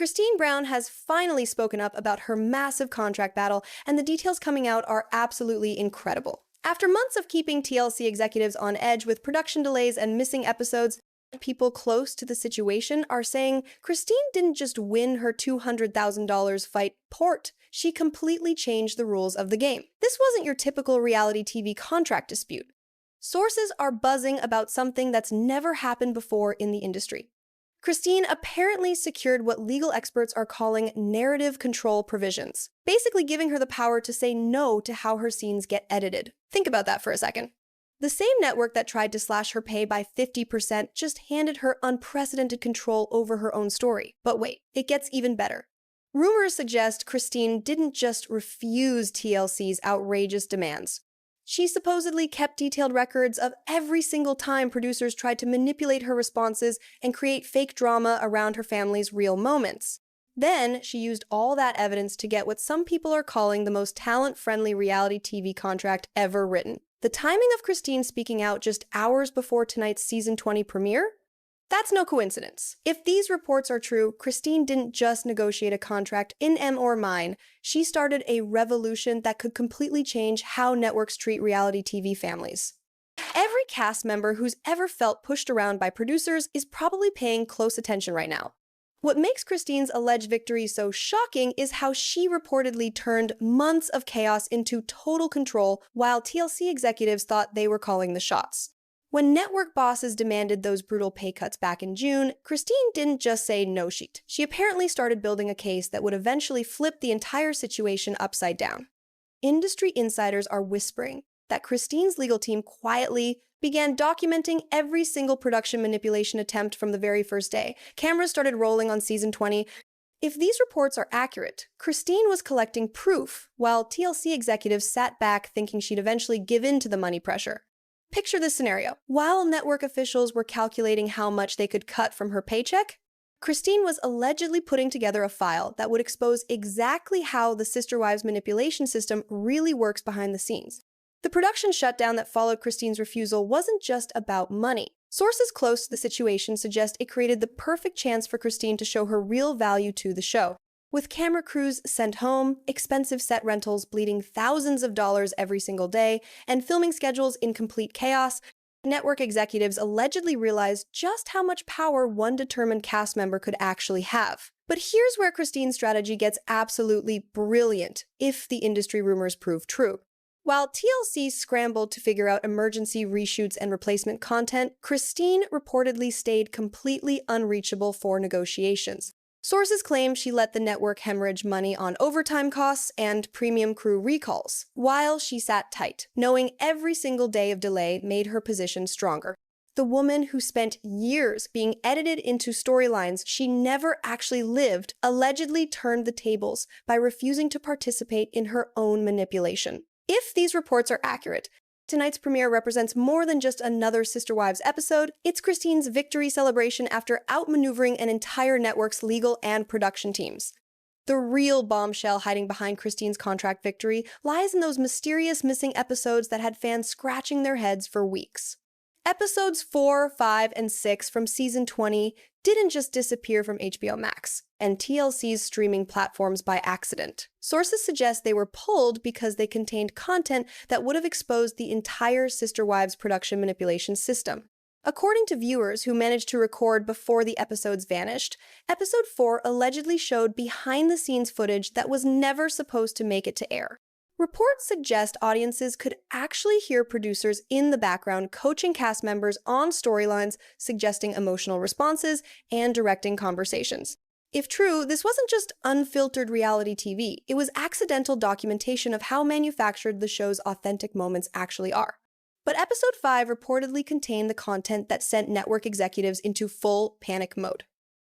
Kody Brown has finally spoken up about her massive contract battle, and the details coming out are absolutely incredible. After months of keeping TLC executives on edge with production delays and missing episodes, people close to the situation are saying Kody didn't just win her $200,000 fight port, she completely changed the rules of the game. This wasn't your typical reality TV contract dispute. Sources are buzzing about something that's never happened before in the industry. Kody apparently secured what legal experts are calling narrative control provisions, basically giving her the power to say no to how her scenes get edited. Think about that for a second. The same network that tried to slash her pay by 50% just handed her unprecedented control over her own story. But wait, it gets even better. Rumors suggest Kody didn't just refuse TLC's outrageous demands. She supposedly kept detailed records of every single time producers tried to manipulate her responses and create fake drama around her family's real moments. Then, she used all that evidence to get what some people are calling the most talent-friendly reality TV contract ever written. The timing of Kody speaking out just hours before tonight's season 20 premiere? That's no coincidence. If these reports are true, Kody didn't just negotiate a contract in or mine, she started a revolution that could completely change how networks treat reality TV families. Every cast member who's ever felt pushed around by producers is probably paying close attention right now. What makes Kody's alleged victory so shocking is how she reportedly turned months of chaos into total control while TLC executives thought they were calling the shots. When network bosses demanded those brutal pay cuts back in June, Kody didn't just say no sheet. She apparently started building a case that would eventually flip the entire situation upside down. Industry insiders are whispering that Kody's legal team quietly began documenting every single production manipulation attempt from the very first day. Cameras started rolling on season 20. If these reports are accurate, Kody was collecting proof, while TLC executives sat back thinking she'd eventually give in to the money pressure. Picture this scenario. While network officials were calculating how much they could cut from her paycheck, Kody was allegedly putting together a file that would expose exactly how the Sister Wives manipulation system really works behind the scenes. The production shutdown that followed Kody's refusal wasn't just about money. Sources close to the situation suggest it created the perfect chance for Kody to show her real value to the show. With camera crews sent home, expensive set rentals bleeding thousands of dollars every single day, and filming schedules in complete chaos, network executives allegedly realized just how much power one determined cast member could actually have. But here's where Kody's strategy gets absolutely brilliant, if the industry rumors prove true. While TLC scrambled to figure out emergency reshoots and replacement content, Kody reportedly stayed completely unreachable for negotiations. Sources claim she let the network hemorrhage money on overtime costs and premium crew recalls, while she sat tight, knowing every single day of delay made her position stronger. The woman who spent years being edited into storylines she never actually lived allegedly turned the tables by refusing to participate in her own manipulation. If these reports are accurate, tonight's premiere represents more than just another Sister Wives episode. It's Kody's victory celebration after outmaneuvering an entire network's legal and production teams. The real bombshell hiding behind Kody's contract victory lies in those mysterious missing episodes that had fans scratching their heads for weeks. Episodes 4, 5, and 6 from season 20 didn't just disappear from HBO Max and TLC's streaming platforms by accident. Sources suggest they were pulled because they contained content that would have exposed the entire Sister Wives production manipulation system. According to viewers who managed to record before the episodes vanished, episode 4 allegedly showed behind-the-scenes footage that was never supposed to make it to air. Reports suggest audiences could actually hear producers in the background coaching cast members on storylines, suggesting emotional responses, and directing conversations. If true, this wasn't just unfiltered reality TV, it was accidental documentation of how manufactured the show's authentic moments actually are. But episode 5 reportedly contained the content that sent network executives into full panic mode.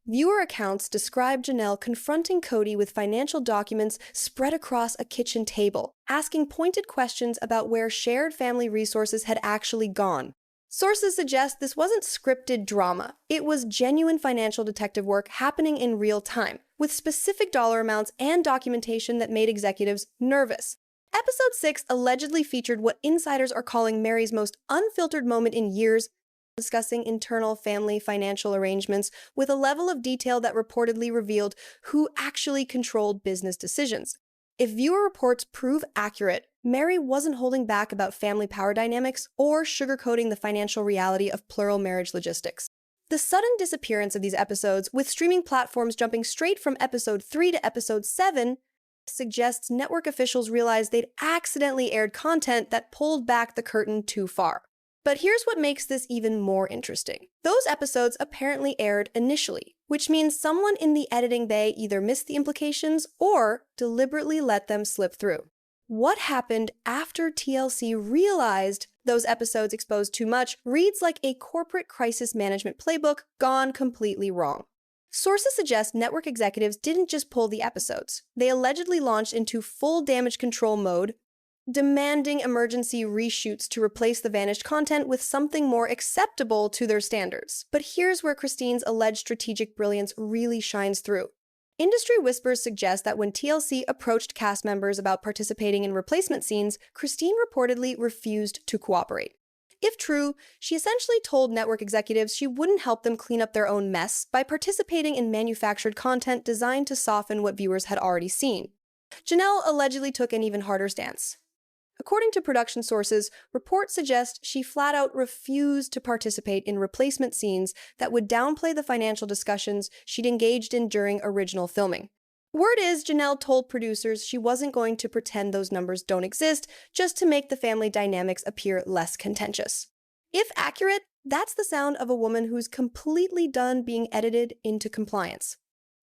Viewer accounts describe Janelle confronting Kody with financial documents spread across a kitchen table, asking pointed questions about where shared family resources had actually gone. Sources suggest this wasn't scripted drama. It was genuine financial detective work happening in real time, with specific dollar amounts and documentation that made executives nervous. Episode 6 allegedly featured what insiders are calling Mary's most unfiltered moment in years, discussing internal family financial arrangements with a level of detail that reportedly revealed who actually controlled business decisions. If viewer reports prove accurate, Mary wasn't holding back about family power dynamics or sugarcoating the financial reality of plural marriage logistics. The sudden disappearance of these episodes, with streaming platforms jumping straight from episode 3 to episode 7, suggests network officials realized they'd accidentally aired content that pulled back the curtain too far. But here's what makes this even more interesting. Those episodes apparently aired initially, which means someone in the editing bay either missed the implications or deliberately let them slip through. What happened after TLC realized those episodes exposed too much reads like a corporate crisis management playbook gone completely wrong. Sources suggest network executives didn't just pull the episodes. They allegedly launched into full damage control mode, demanding emergency reshoots to replace the vanished content with something more acceptable to their standards. But here's where Christine's alleged strategic brilliance really shines through. Industry whispers suggest that when TLC approached cast members about participating in replacement scenes, Christine reportedly refused to cooperate. If true, she essentially told network executives she wouldn't help them clean up their own mess by participating in manufactured content designed to soften what viewers had already seen. Janelle allegedly took an even harder stance. According to production sources, reports suggest she flat-out refused to participate in replacement scenes that would downplay the financial discussions she'd engaged in during original filming. Word is, Janelle told producers she wasn't going to pretend those numbers don't exist just to make the family dynamics appear less contentious. If accurate, that's the sound of a woman who's completely done being edited into compliance.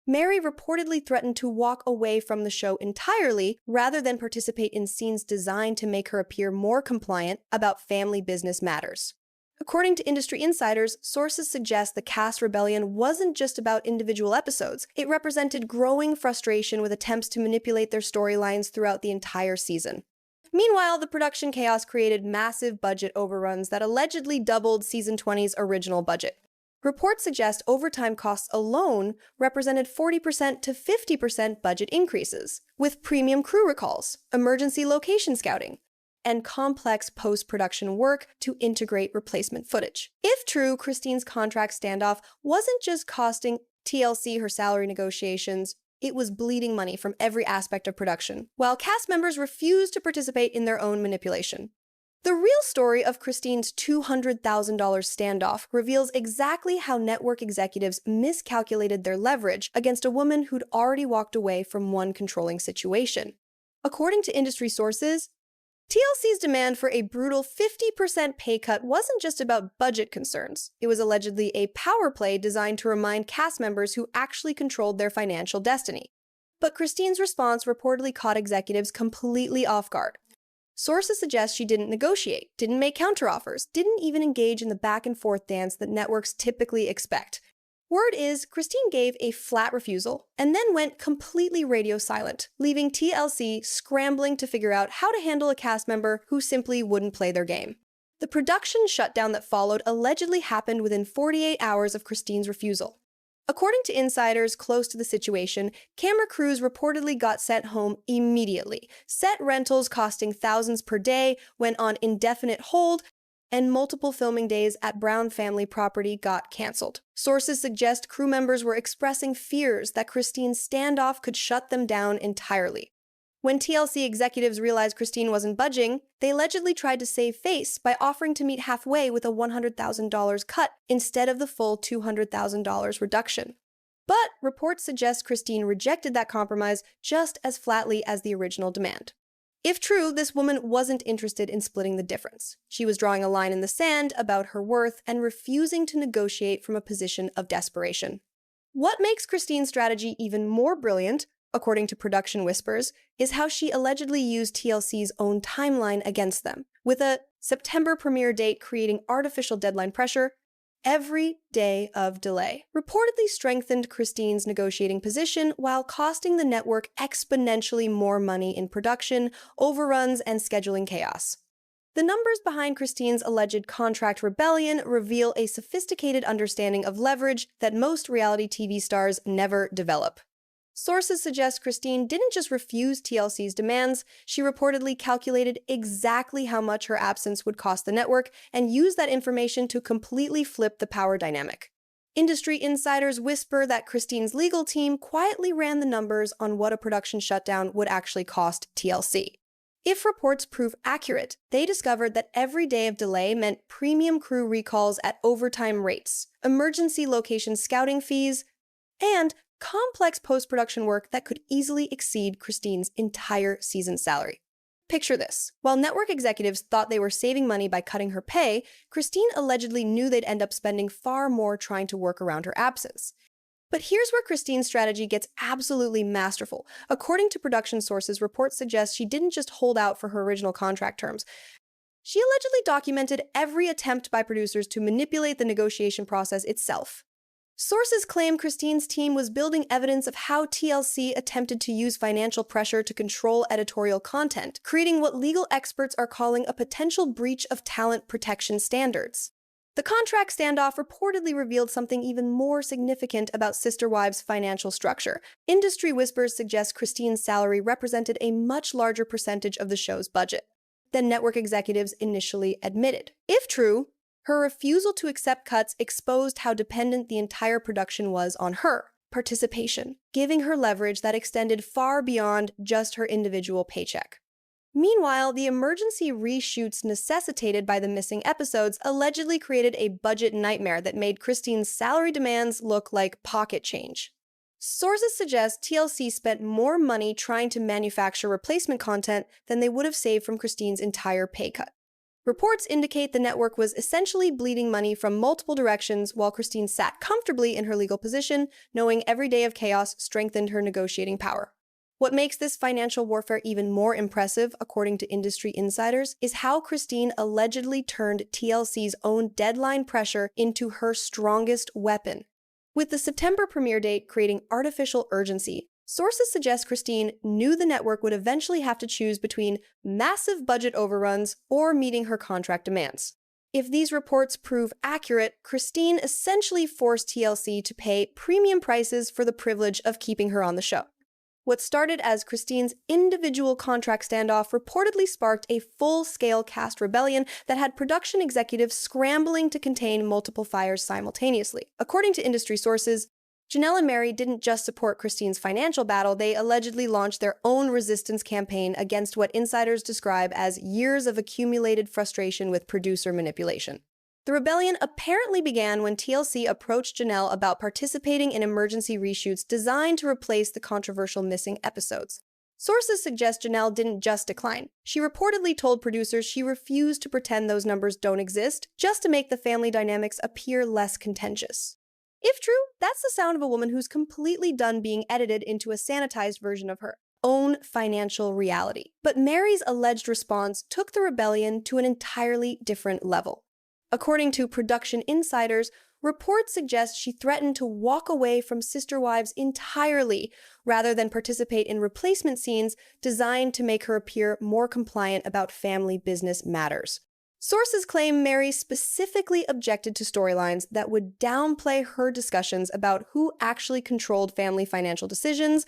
Mary reportedly threatened to walk away from the show entirely rather than participate in scenes designed to make her appear more compliant about family business matters. According to industry insiders, sources suggest the cast rebellion wasn't just about individual episodes. It represented growing frustration with attempts to manipulate their storylines throughout the entire season. Meanwhile, the production chaos created massive budget overruns that allegedly doubled season 20's original budget. Reports suggest overtime costs alone represented 40% to 50% budget increases, with premium crew recalls, emergency location scouting, and complex post-production work to integrate replacement footage. If true, Christine's contract standoff wasn't just costing TLC her salary negotiations, it was bleeding money from every aspect of production, while cast members refused to participate in their own manipulation. The real story of Christine's $200,000 standoff reveals exactly how network executives miscalculated their leverage against a woman who'd already walked away from one controlling situation. According to industry sources, TLC's demand for a brutal 50% pay cut wasn't just about budget concerns. It was allegedly a power play designed to remind cast members who actually controlled their financial destiny. But Christine's response reportedly caught executives completely off guard. Sources suggest she didn't negotiate, didn't make counteroffers, didn't even engage in the back-and-forth dance that networks typically expect. Word is, Christine gave a flat refusal and then went completely radio silent, leaving TLC scrambling to figure out how to handle a cast member who simply wouldn't play their game. The production shutdown that followed allegedly happened within 48 hours of Christine's refusal. According to insiders close to the situation, camera crews reportedly got sent home immediately. Set rentals costing thousands per day went on indefinite hold, and multiple filming days at Brown family property got canceled. Sources suggest crew members were expressing fears that Christine's standoff could shut them down entirely. When TLC executives realized Christine wasn't budging, they allegedly tried to save face by offering to meet halfway with a $100,000 cut instead of the full $200,000 reduction. But reports suggest Christine rejected that compromise just as flatly as the original demand. If true, this woman wasn't interested in splitting the difference. She was drawing a line in the sand about her worth and refusing to negotiate from a position of desperation. What makes Christine's strategy even more brilliant, according to production whispers, is how she allegedly used TLC's own timeline against them, with a September premiere date creating artificial deadline pressure. Every day of delay reportedly strengthened Christine's negotiating position while costing the network exponentially more money in production, overruns, and scheduling chaos. The numbers behind Christine's alleged contract rebellion reveal a sophisticated understanding of leverage that most reality TV stars never develop. Sources suggest Christine didn't just refuse TLC's demands, she reportedly calculated exactly how much her absence would cost the network and used that information to completely flip the power dynamic. Industry insiders whisper that Christine's legal team quietly ran the numbers on what a production shutdown would actually cost TLC. If reports prove accurate, they discovered that every day of delay meant premium crew recalls at overtime rates, emergency location scouting fees, and complex post-production work that could easily exceed Christine's entire season's salary. Picture this. While network executives thought they were saving money by cutting her pay, Christine allegedly knew they'd end up spending far more trying to work around her absence. But here's where Christine's strategy gets absolutely masterful. According to production sources, reports suggest she didn't just hold out for her original contract terms. She allegedly documented every attempt by producers to manipulate the negotiation process itself. Sources claim Christine's team was building evidence of how TLC attempted to use financial pressure to control editorial content, creating what legal experts are calling a potential breach of talent protection standards. The contract standoff reportedly revealed something even more significant about Sister Wives' financial structure. Industry whispers suggest Christine's salary represented a much larger percentage of the show's budget than network executives initially admitted. If true, her refusal to accept cuts exposed how dependent the entire production was on her participation, giving her leverage that extended far beyond just her individual paycheck. Meanwhile, the emergency reshoots necessitated by the missing episodes allegedly created a budget nightmare that made Christine's salary demands look like pocket change. Sources suggest TLC spent more money trying to manufacture replacement content than they would have saved from Christine's entire pay cut. Reports indicate the network was essentially bleeding money from multiple directions while Christine sat comfortably in her legal position, knowing every day of chaos strengthened her negotiating power. What makes this financial warfare even more impressive, according to industry insiders, is how Christine allegedly turned TLC's own deadline pressure into her strongest weapon. With the September premiere date creating artificial urgency, sources suggest Christine knew the network would eventually have to choose between massive budget overruns or meeting her contract demands. If these reports prove accurate, Christine essentially forced TLC to pay premium prices for the privilege of keeping her on the show. What started as Christine's individual contract standoff reportedly sparked a full-scale cast rebellion that had production executives scrambling to contain multiple fires simultaneously. According to industry sources, Janelle and Mary didn't just support Christine's financial battle, they allegedly launched their own resistance campaign against what insiders describe as years of accumulated frustration with producer manipulation. The rebellion apparently began when TLC approached Janelle about participating in emergency reshoots designed to replace the controversial missing episodes. Sources suggest Janelle didn't just decline. She reportedly told producers she refused to pretend those numbers don't exist, just to make the family dynamics appear less contentious. If true, that's the sound of a woman who's completely done being edited into a sanitized version of her own financial reality. But Mary's alleged response took the rebellion to an entirely different level. According to production insiders, reports suggest she threatened to walk away from Sister Wives entirely rather than participate in replacement scenes designed to make her appear more compliant about family business matters. Sources claim Mary specifically objected to storylines that would downplay her discussions about who actually controlled family financial decisions,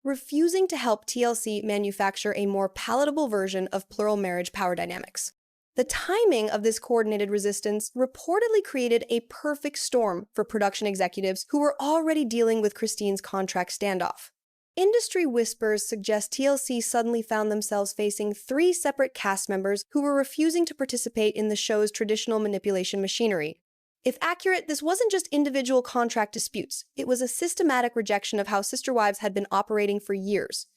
refusing to help TLC manufacture a more palatable version of plural marriage power dynamics. The timing of this coordinated resistance reportedly created a perfect storm for production executives who were already dealing with Christine's contract standoff. Industry whispers suggest TLC suddenly found themselves facing 3 separate cast members who were refusing to participate in the show's traditional manipulation machinery. If accurate, this wasn't just individual contract disputes. It was a systematic rejection of how Sister Wives had been operating for years.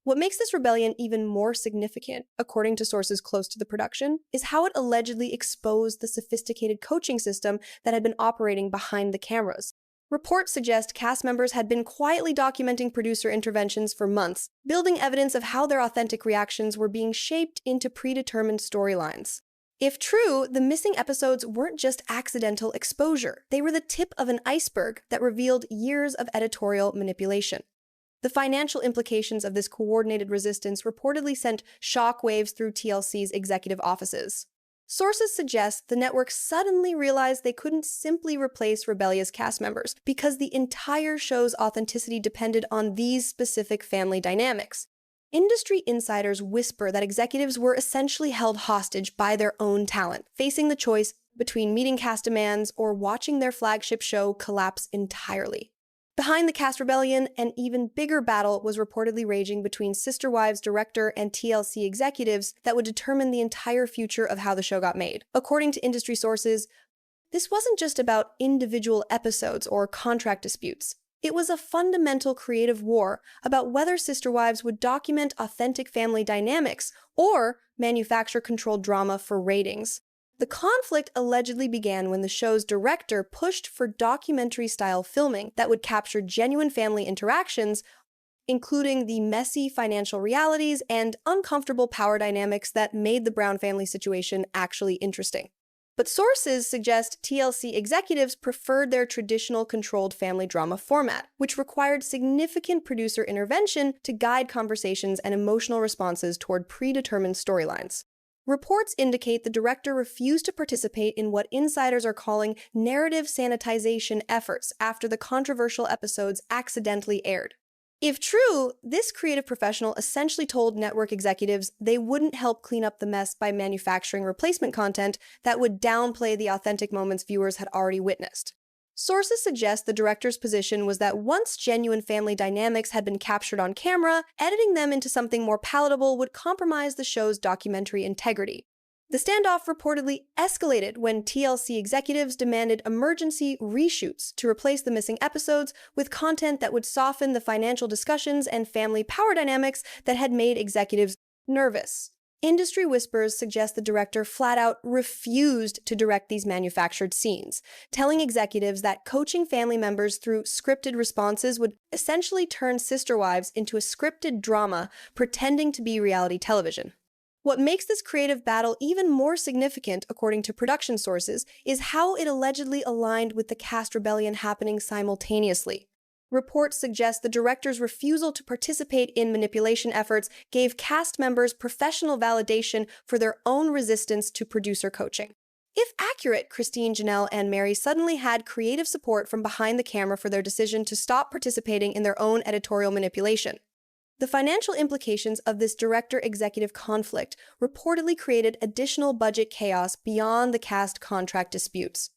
What makes this rebellion even more significant, according to sources close to the production, is how it allegedly exposed the sophisticated coaching system that had been operating behind the cameras. Reports suggest cast members had been quietly documenting producer interventions for months, building evidence of how their authentic reactions were being shaped into predetermined storylines. If true, the missing episodes weren't just accidental exposure. They were the tip of an iceberg that revealed years of editorial manipulation. The financial implications of this coordinated resistance reportedly sent shockwaves through TLC's executive offices. Sources suggest the network suddenly realized they couldn't simply replace rebellious cast members because the entire show's authenticity depended on these specific family dynamics. Industry insiders whisper that executives were essentially held hostage by their own talent, facing the choice between meeting cast demands or watching their flagship show collapse entirely. Behind the cast rebellion, an even bigger battle was reportedly raging between Sister Wives director and TLC executives that would determine the entire future of how the show got made. According to industry sources, this wasn't just about individual episodes or contract disputes. It was a fundamental creative war about whether Sister Wives would document authentic family dynamics or manufacture controlled drama for ratings. The conflict allegedly began when the show's director pushed for documentary-style filming that would capture genuine family interactions, including the messy financial realities and uncomfortable power dynamics that made the Brown family situation actually interesting. But sources suggest TLC executives preferred their traditional controlled family drama format, which required significant producer intervention to guide conversations and emotional responses toward predetermined storylines. Reports indicate the director refused to participate in what insiders are calling narrative sanitization efforts after the controversial episodes accidentally aired. If true, this creative professional essentially told network executives they wouldn't help clean up the mess by manufacturing replacement content that would downplay the authentic moments viewers had already witnessed. Sources suggest the director's position was that once genuine family dynamics had been captured on camera, editing them into something more palatable would compromise the show's documentary integrity. The standoff reportedly escalated when TLC executives demanded emergency reshoots to replace the missing episodes with content that would soften the financial discussions and family power dynamics that had made executives nervous. Industry whispers suggest the director flat out refused to direct these manufactured scenes, telling executives that coaching family members through scripted responses would essentially turn Sister Wives into a scripted drama pretending to be reality television. What makes this creative battle even more significant, according to production sources, is how it allegedly aligned with the cast rebellion happening simultaneously. Reports suggest the director's refusal to participate in manipulation efforts gave cast members professional validation for their own resistance to producer coaching. If accurate, Christine, Janelle, and Mary suddenly had creative support from behind the camera for their decision to stop participating in their own editorial manipulation. The financial implications of this director-executive conflict reportedly created additional budget chaos beyond the cast contract disputes.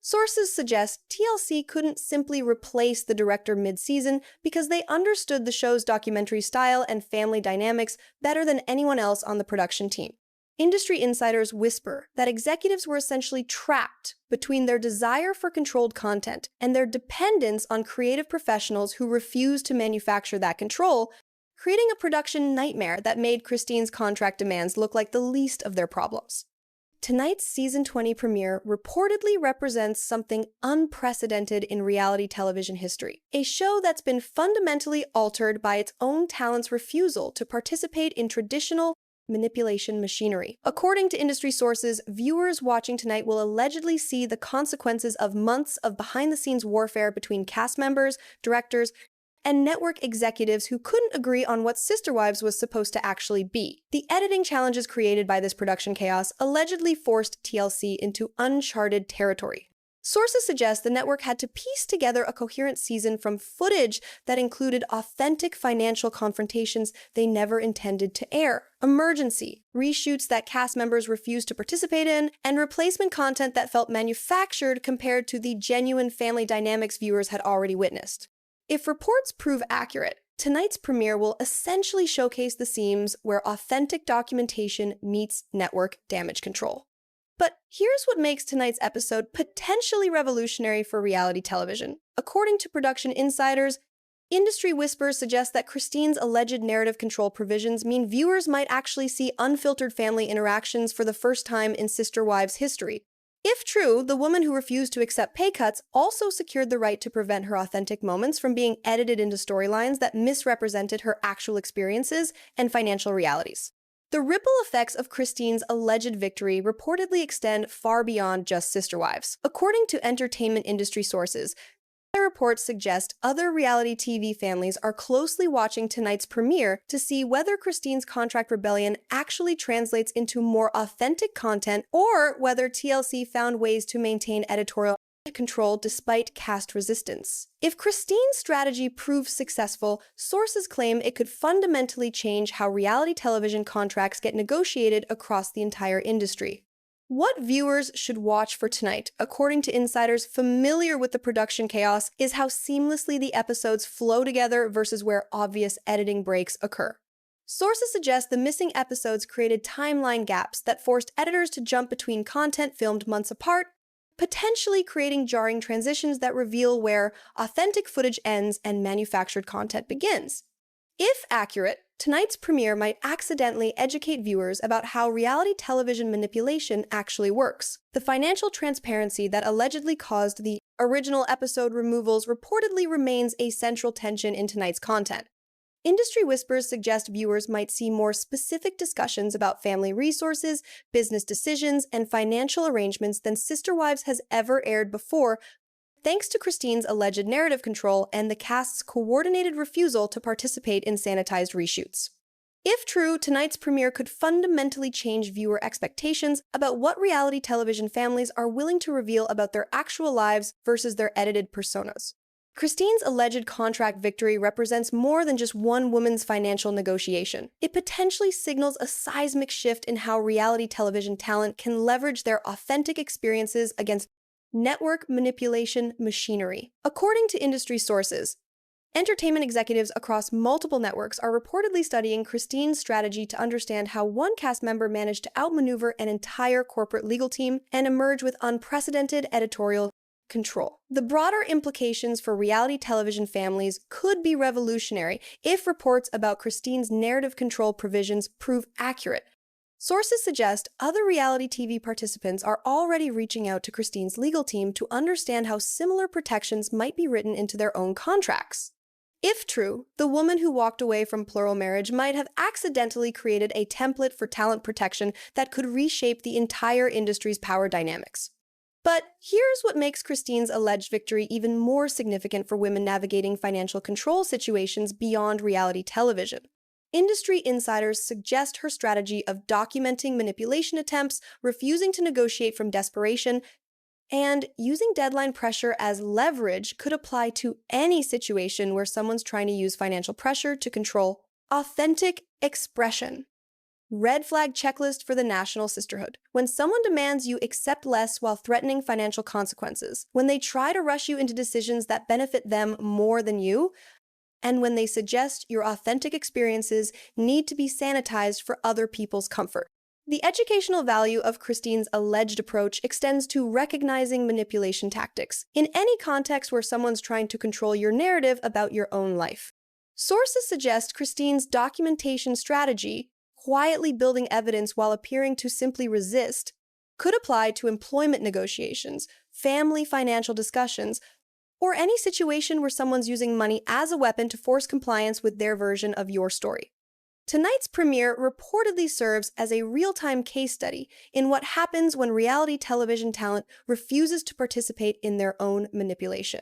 Sources suggest TLC couldn't simply replace the director mid-season because they understood the show's documentary style and family dynamics better than anyone else on the production team. Industry insiders whisper that executives were essentially trapped between their desire for controlled content and their dependence on creative professionals who refused to manufacture that control, creating a production nightmare that made Christine's contract demands look like the least of their problems. Tonight's Season 20 premiere reportedly represents something unprecedented in reality television history, a show that's been fundamentally altered by its own talent's refusal to participate in traditional manipulation machinery. According to industry sources, viewers watching tonight will allegedly see the consequences of months of behind-the-scenes warfare between cast members, directors, and network executives who couldn't agree on what Sister Wives was supposed to actually be. The editing challenges created by this production chaos allegedly forced TLC into uncharted territory. Sources suggest the network had to piece together a coherent season from footage that included authentic financial confrontations they never intended to air, emergency reshoots that cast members refused to participate in, and replacement content that felt manufactured compared to the genuine family dynamics viewers had already witnessed. If reports prove accurate, tonight's premiere will essentially showcase the seams where authentic documentation meets network damage control. But here's what makes tonight's episode potentially revolutionary for reality television. According to production insiders, industry whispers suggest that Christine's alleged narrative control provisions mean viewers might actually see unfiltered family interactions for the first time in Sister Wives history. If true, the woman who refused to accept pay cuts also secured the right to prevent her authentic moments from being edited into storylines that misrepresented her actual experiences and financial realities. The ripple effects of Christine's alleged victory reportedly extend far beyond just Sister Wives. According to entertainment industry sources, Other reports suggest other reality TV families are closely watching tonight's premiere to see whether Christine's contract rebellion actually translates into more authentic content or whether TLC found ways to maintain editorial control despite cast resistance. If Christine's strategy proves successful, sources claim it could fundamentally change how reality television contracts get negotiated across the entire industry. What viewers should watch for tonight, according to insiders familiar with the production chaos, is how seamlessly the episodes flow together versus where obvious editing breaks occur. Sources suggest the missing episodes created timeline gaps that forced editors to jump between content filmed months apart, potentially creating jarring transitions that reveal where authentic footage ends and manufactured content begins. If accurate, tonight's premiere might accidentally educate viewers about how reality television manipulation actually works. The financial transparency that allegedly caused the original episode removals reportedly remains a central tension in tonight's content. Industry whispers suggest viewers might see more specific discussions about family resources, business decisions, and financial arrangements than Sister Wives has ever aired before, thanks to Christine's alleged narrative control and the cast's coordinated refusal to participate in sanitized reshoots. If true, tonight's premiere could fundamentally change viewer expectations about what reality television families are willing to reveal about their actual lives versus their edited personas. Christine's alleged contract victory represents more than just one woman's financial negotiation. It potentially signals a seismic shift in how reality television talent can leverage their authentic experiences against network manipulation machinery. According to industry sources, entertainment executives across multiple networks are reportedly studying Christine's strategy to understand how one cast member managed to outmaneuver an entire corporate legal team and emerge with unprecedented editorial control. The broader implications for reality television families could be revolutionary if reports about Christine's narrative control provisions prove accurate. Sources suggest other reality TV participants are already reaching out to Christine's legal team to understand how similar protections might be written into their own contracts. If true, the woman who walked away from plural marriage might have accidentally created a template for talent protection that could reshape the entire industry's power dynamics. But here's what makes Christine's alleged victory even more significant for women navigating financial control situations beyond reality television. Industry insiders suggest her strategy of documenting manipulation attempts, refusing to negotiate from desperation, and using deadline pressure as leverage could apply to any situation where someone's trying to use financial pressure to control authentic expression. Red flag checklist for the national sisterhood. When someone demands you accept less while threatening financial consequences, when they try to rush you into decisions that benefit them more than you, and when they suggest your authentic experiences need to be sanitized for other people's comfort. The educational value of Christine's alleged approach extends to recognizing manipulation tactics in any context where someone's trying to control your narrative about your own life. Sources suggest Christine's documentation strategy, quietly building evidence while appearing to simply resist, could apply to employment negotiations, family financial discussions, or any situation where someone's using money as a weapon to force compliance with their version of your story. Tonight's premiere reportedly serves as a real-time case study in what happens when reality television talent refuses to participate in their own manipulation.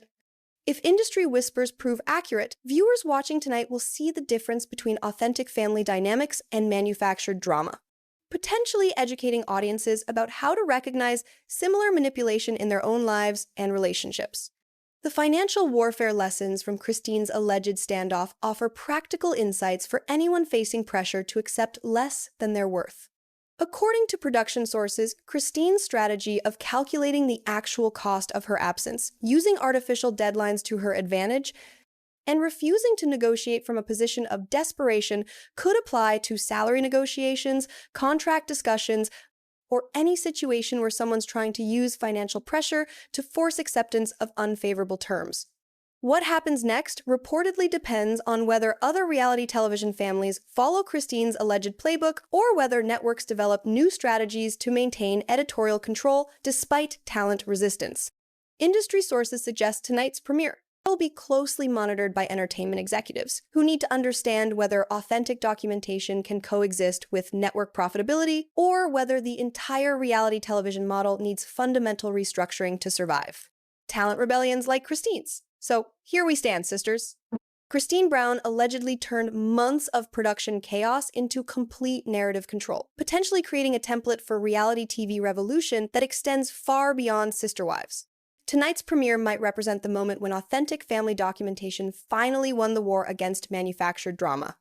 If industry whispers prove accurate, viewers watching tonight will see the difference between authentic family dynamics and manufactured drama, potentially educating audiences about how to recognize similar manipulation in their own lives and relationships. The financial warfare lessons from Christine's alleged standoff offer practical insights for anyone facing pressure to accept less than their worth. According to production sources, Christine's strategy of calculating the actual cost of her absence, using artificial deadlines to her advantage, and refusing to negotiate from a position of desperation could apply to salary negotiations, contract discussions, or any situation where someone's trying to use financial pressure to force acceptance of unfavorable terms. What happens next reportedly depends on whether other reality television families follow Christine's alleged playbook or whether networks develop new strategies to maintain editorial control despite talent resistance. Industry sources suggest tonight's premiere will be closely monitored by entertainment executives, who need to understand whether authentic documentation can coexist with network profitability or whether the entire reality television model needs fundamental restructuring to survive. Talent rebellions like Christine's So here we stand, sisters. Kody Brown allegedly turned months of production chaos into complete narrative control, potentially creating a template for reality TV revolution that extends far beyond Sister Wives. Tonight's premiere might represent the moment when authentic family documentation finally won the war against manufactured drama.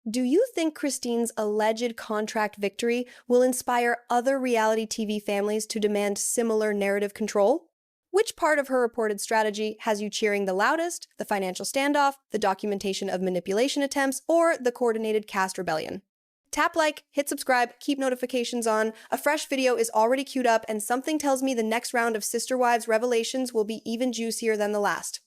Do you think Kody's alleged contract victory will inspire other reality TV families to demand similar narrative control? Which part of her reported strategy has you cheering the loudest, the financial standoff, the documentation of manipulation attempts, or the coordinated cast rebellion? Tap like, hit subscribe, keep notifications on. A fresh video is already queued up, and something tells me the next round of Sister Wives revelations will be even juicier than the last.